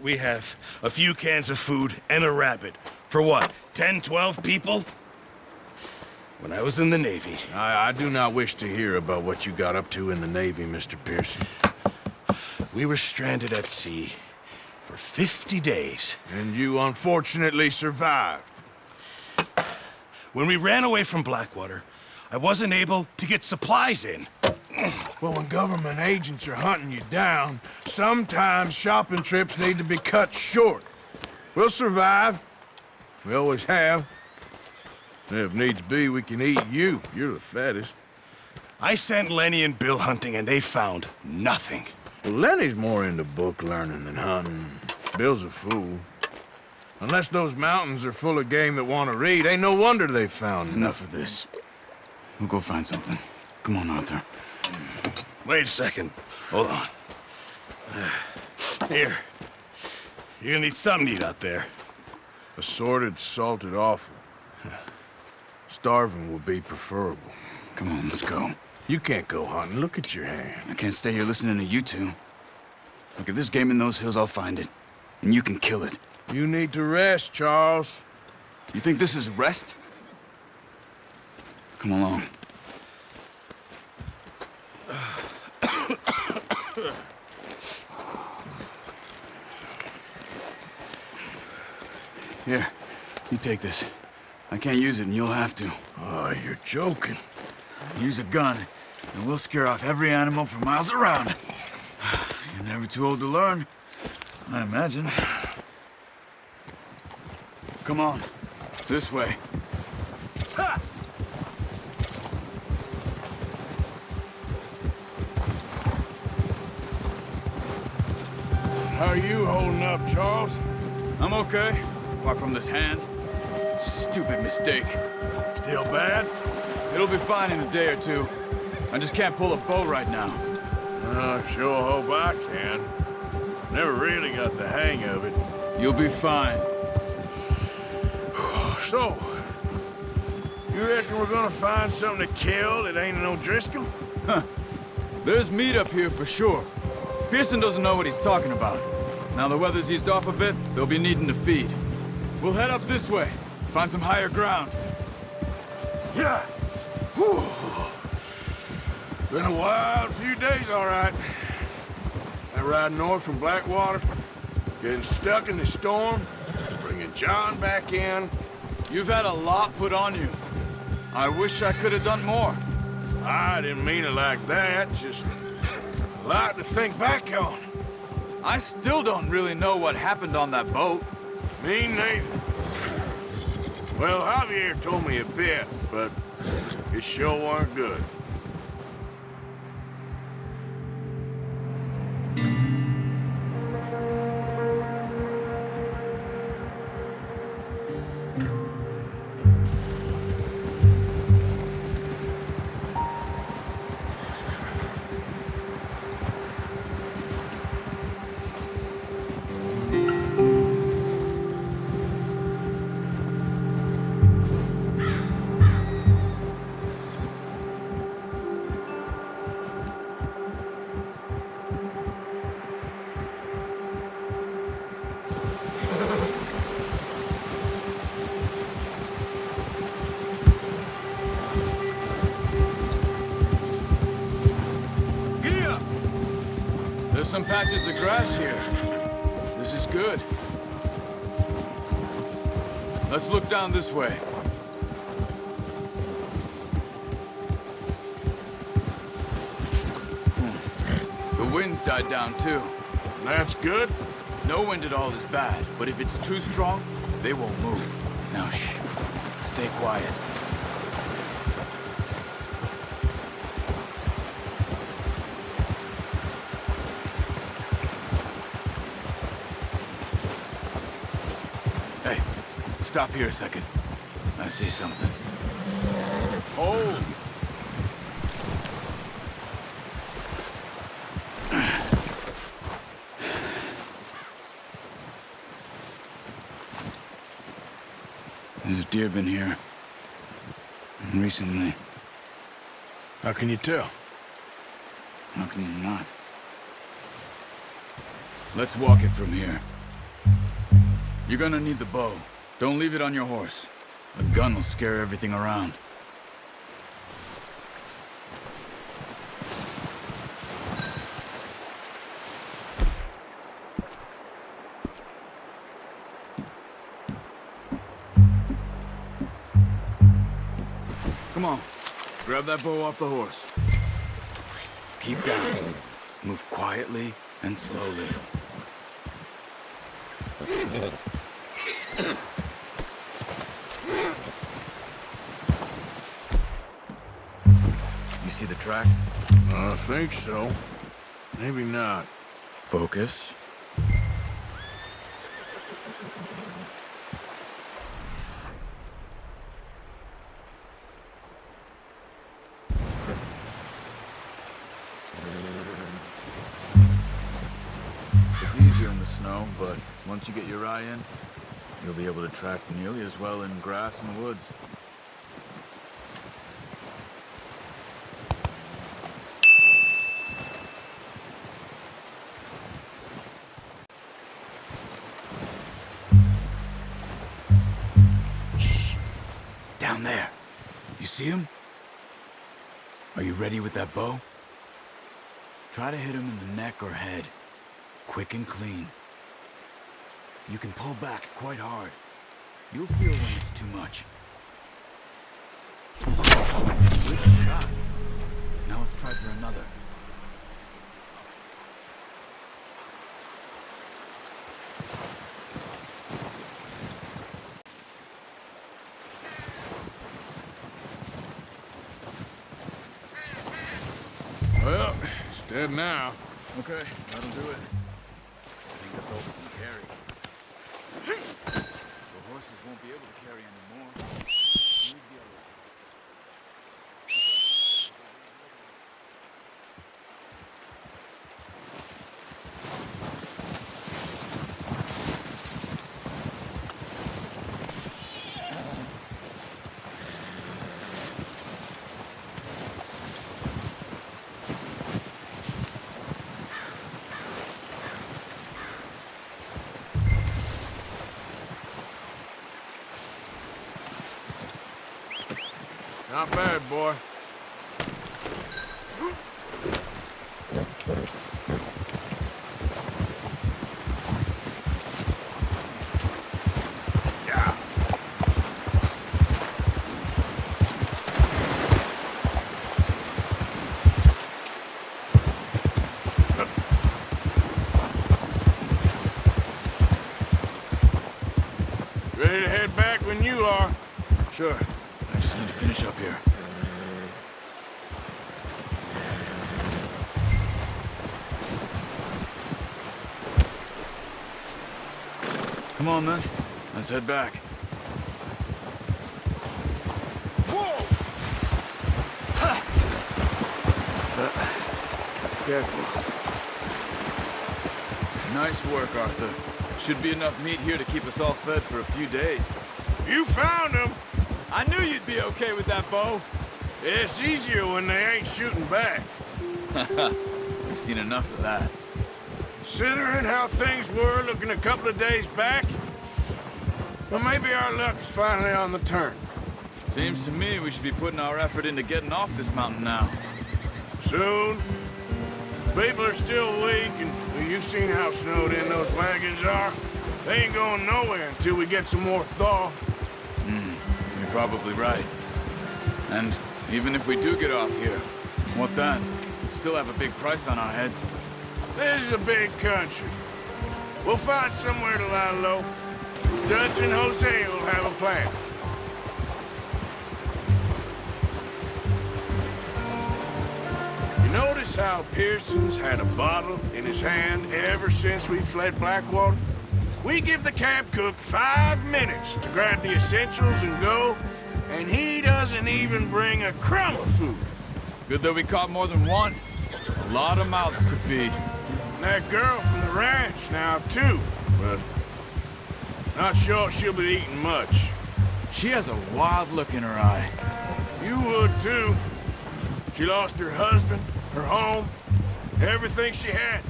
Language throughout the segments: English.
we have a few cans of food and a rabbit. For what, 10, 12 people? When I was in the Navy... I do not wish to hear about what you got up to in the Navy, Mr. Pearson. We were stranded at sea for 50 days. And you unfortunately survived. When we ran away from Blackwater, I wasn't able to get supplies in. Well, when government agents are hunting you down, sometimes shopping trips need to be cut short. We'll survive. We always have. If needs be, we can eat you. You're the fattest. I sent Lenny and Bill hunting, and they found nothing. Well, Lenny's more into book learning than hunting. Bill's a fool. Unless those mountains are full of game that want to read, ain't no wonder they found Enough of this. We'll go find something. Come on, Arthur. Wait a second. Hold on. Here. You're gonna need something to eat out there. Assorted, salted offal. Starving will be preferable. Come on, let's go. You can't go hunting. Look at your hand. I can't stay here listening to you two. Look, if there's game in those hills, I'll find it. And you can kill it. You need to rest, Charles. You think this is rest? Come along. Here, you take this. I can't use it, and you'll have to. Oh, you're joking. Use a gun, and we'll scare off every animal for miles around. You're never too old to learn, I imagine. Come on, this way. Ha! How are you holding up, Charles? I'm okay, apart from this hand. Stupid mistake. Still bad? It'll be fine in a day or two. I just can't pull a bow right now. I sure hope I can. Never really got the hang of it. You'll be fine. So, you reckon we're gonna find something to kill that ain't no Driscoll? Huh. There's meat up here for sure. Pearson doesn't know what he's talking about. Now the weather's eased off a bit, they'll be needing to feed. We'll head up this way, find some higher ground. Yeah. Whew. Been a wild few days, all right. That ride north from Blackwater, getting stuck in the storm, bringing John back in. You've had a lot put on you. I wish I could have done more. I didn't mean it like that, just a lot to think back on. I still don't really know what happened on that boat. Me neither. Well, Javier told me a bit, but it sure weren't good. There's some patches of grass here. This is good. Let's look down this way. The wind's died down too. That's good. No wind at all is bad, but if it's too strong, they won't move. Now shh. Stay quiet. Hey, stop here a second. I see something. Oh. There's deer been here. Recently. How can you tell? How can you not? Let's walk it from here. You're gonna need the bow. Don't leave it on your horse. A gun will scare everything around. Come on. Grab that bow off the horse. Keep down. Move quietly and slowly. You see the tracks? I think so. Maybe not. Focus. It's easier in the snow, but once you get your eye in, you'll be able to track nearly as well in grass and woods. Shh! Down there. You see him? Are you ready with that bow? Try to hit him in the neck or head. Quick and clean. You can pull back quite hard. You'll feel when it's too much. Good shot. Now let's try for another. Well, it's dead now. Okay, that'll do it. I think that's all we can carry. The horses won't be able to carry anymore. Need the other. Not bad, boy. Yeah. Ready to head back when you are. Sure. I just need to finish up here. Come on, then. Let's head back. Whoa! Careful. Nice work, Arthur. Should be enough meat here to keep us all fed for a few days. You found him! I knew you'd be okay with that bow. It's easier when they ain't shooting back. We've seen enough of that. Considering how things were looking a couple of days back, well, maybe our luck is finally on the turn. Seems to me we should be putting our effort into getting off this mountain now. Soon. People are still weak, and well, you've seen how snowed in those wagons are. They ain't going nowhere until we get some more thaw. You're probably right. And even if we do get off here, what then? Still have a big price on our heads. This is a big country. We'll find somewhere to lie low. Dutch and Jose will have a plan. You notice how Pearson's had a bottle in his hand ever since we fled Blackwater? We give the camp cook 5 minutes to grab the essentials and go, and he doesn't even bring a crumb of food. Good that we caught more than one. A lot of mouths to feed. And that girl from the ranch now, too, but not sure she'll be eating much. She has a wild look in her eye. You would, too. She lost her husband, her home, everything she had.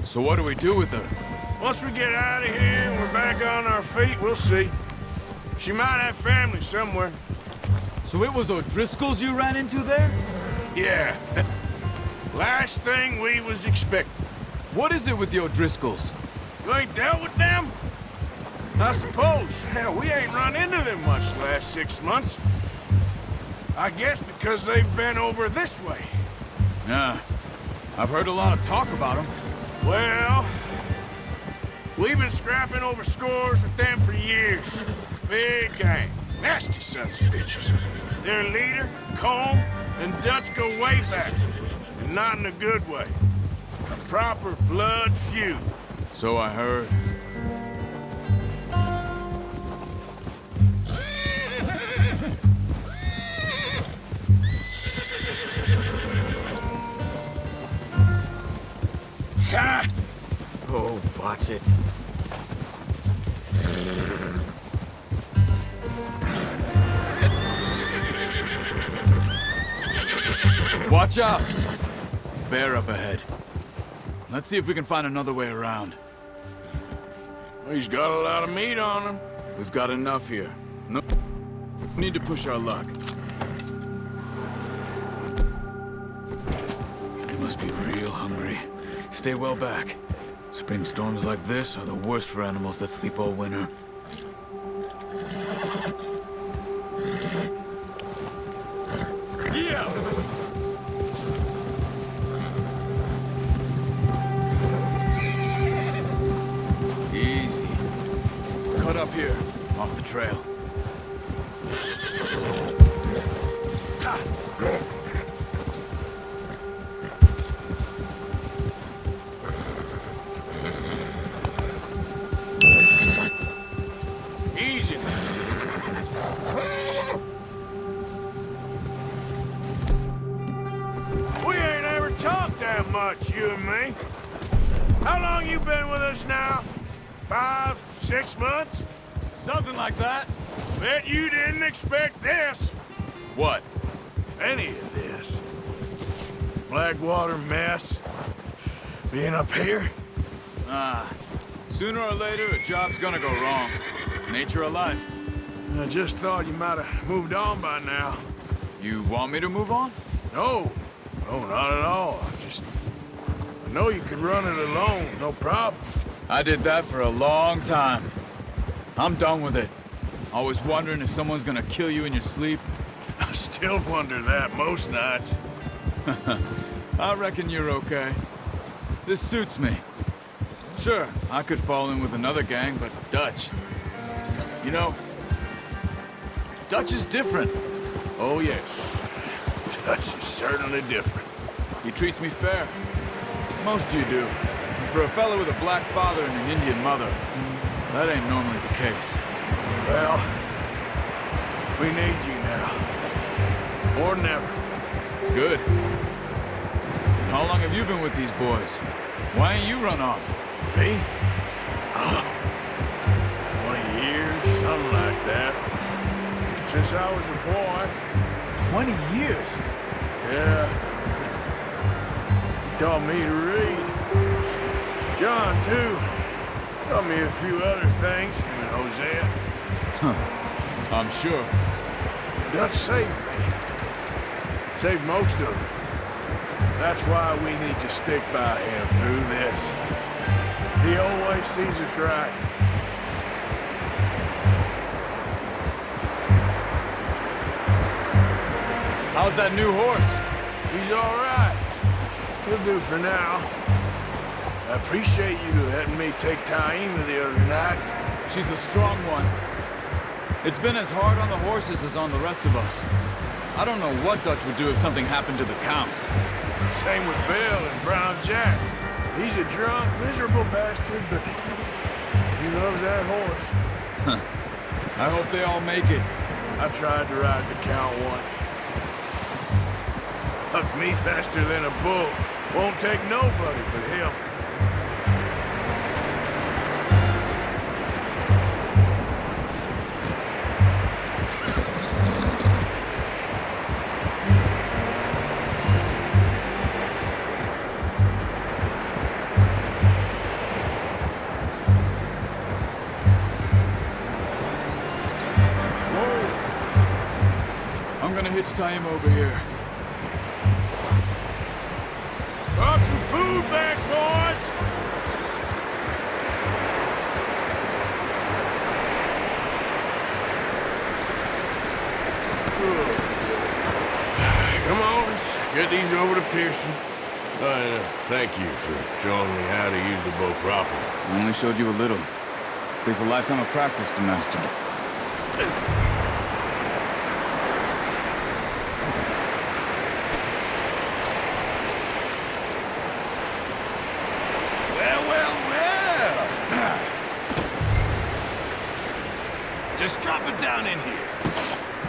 So what do we do with her? Once we get out of here and we're back on our feet, we'll see. She might have family somewhere. So it was O'Driscoll's you ran into there? Yeah. Last thing we was expecting. What is it with the O'Driscolls? You ain't dealt with them? I suppose. Hell, we ain't run into them much the last 6 months. I guess because they've been over this way. Yeah. I've heard a lot of talk about them. Well, we've been scrapping over scores with them for years. Big gang. Nasty sons of bitches. Their leader, Combe, and Dutch go way back. And not in a good way. A proper blood feud. So I heard. Oh, watch it. Watch out! Bear up ahead. Let's see if we can find another way around. He's got a lot of meat on him. We've got enough here. No need to push our luck. They must be real hungry. Stay well back. Spring storms like this are the worst for animals that sleep all winter. Yeah! Easy. Cut up here, off the trail. Easy. We ain't ever talked that much, you and me. How long you been with us now? 5, 6 months? Something like that. Bet you didn't expect this. What? Any of this. Blackwater mess. Being up here. Sooner or later, a job's gonna go wrong. Nature of life. I just thought you might have moved on by now. You want me to move on? No. No, not at all. I know you could run it alone, no problem. I did that for a long time. I'm done with it. Always wondering if someone's gonna kill you in your sleep. I still wonder that most nights. I reckon you're okay. This suits me. Sure, I could fall in with another gang, but Dutch... You know, Dutch is different. Oh, yes. Dutch is certainly different. He treats me fair. Most you do. And for a fellow with a black father and an Indian mother, that ain't normally the case. Well, we need you now. Or never. Good. How long have you been with these boys? Why ain't you run off? Me? 20 years, something like that. Since I was a boy. 20 years? Yeah. He taught me to read. John, too. Taught me a few other things, him and Hosea. I'm sure. Dutch saved me. Saved most of us. That's why we need to stick by him through this. He always sees us right. How's that new horse? He's all right. He'll do for now. I appreciate you letting me take Taima the other night. She's a strong one. It's been as hard on the horses as on the rest of us. I don't know what Dutch would do if something happened to the Count. Same with Bill and Brown Jack. He's a drunk, miserable bastard, but he loves that horse. I hope they all make it. I tried to ride the Count once. Hucked me faster than a bull. Won't take nobody but him. I'm gonna hitch tie him over here. Brought some food back, boys! Come on, let's get these over to Pearson. Thank you for showing me how to use the bow properly. I only showed you a little. Takes a lifetime of practice to master. Well. Just drop it down in here.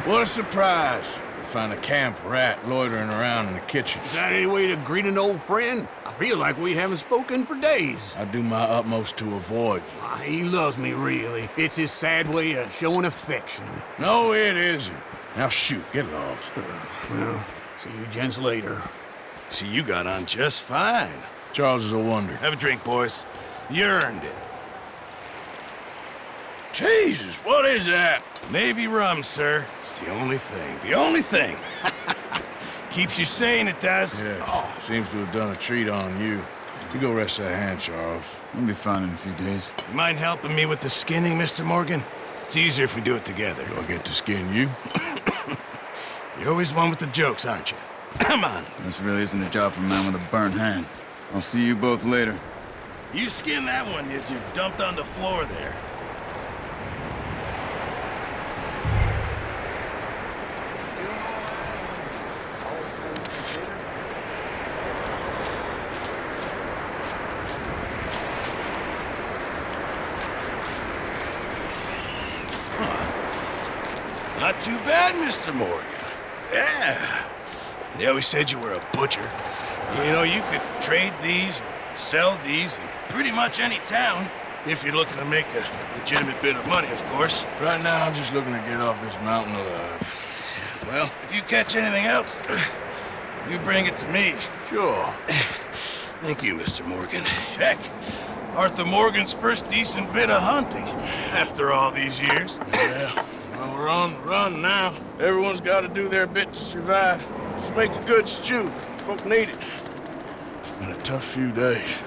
What a surprise. We find a camp rat loitering around in the kitchen. Is that any way to greet an old friend? I feel like we haven't spoken for days. I do my utmost to avoid you. He loves me, really. It's his sad way of showing affection. No, it isn't. Now shoot, get lost. Well, see you gents later. See, you got on just fine. Charles is a wonder. Have a drink, boys. You earned it. Jesus, what is that? Navy rum, sir. It's the only thing. The only thing. Keeps you sane, it does. Yeah, seems to have done a treat on you. You go rest that hand, Charles. I'll be fine in a few days. You mind helping me with the skinning, Mr. Morgan? It's easier if we do it together. Do I get to skin you? You're always one with the jokes, aren't you? Come on. This really isn't a job for a man with a burnt hand. I'll see you both later. You skin that one you dumped on the floor there. Not too bad, Mr. Morgan. Yeah. They always said you were a butcher. You know, you could trade these or sell these in pretty much any town, if you're looking to make a legitimate bit of money, of course. Right now, I'm just looking to get off this mountain alive. Well, if you catch anything else, you bring it to me. Sure. Thank you, Mr. Morgan. Heck, Arthur Morgan's first decent bit of hunting after all these years. Yeah. Well, we're on the run now. Everyone's got to do their bit to survive. Just make a good stew. Folk need it. It's been a tough few days.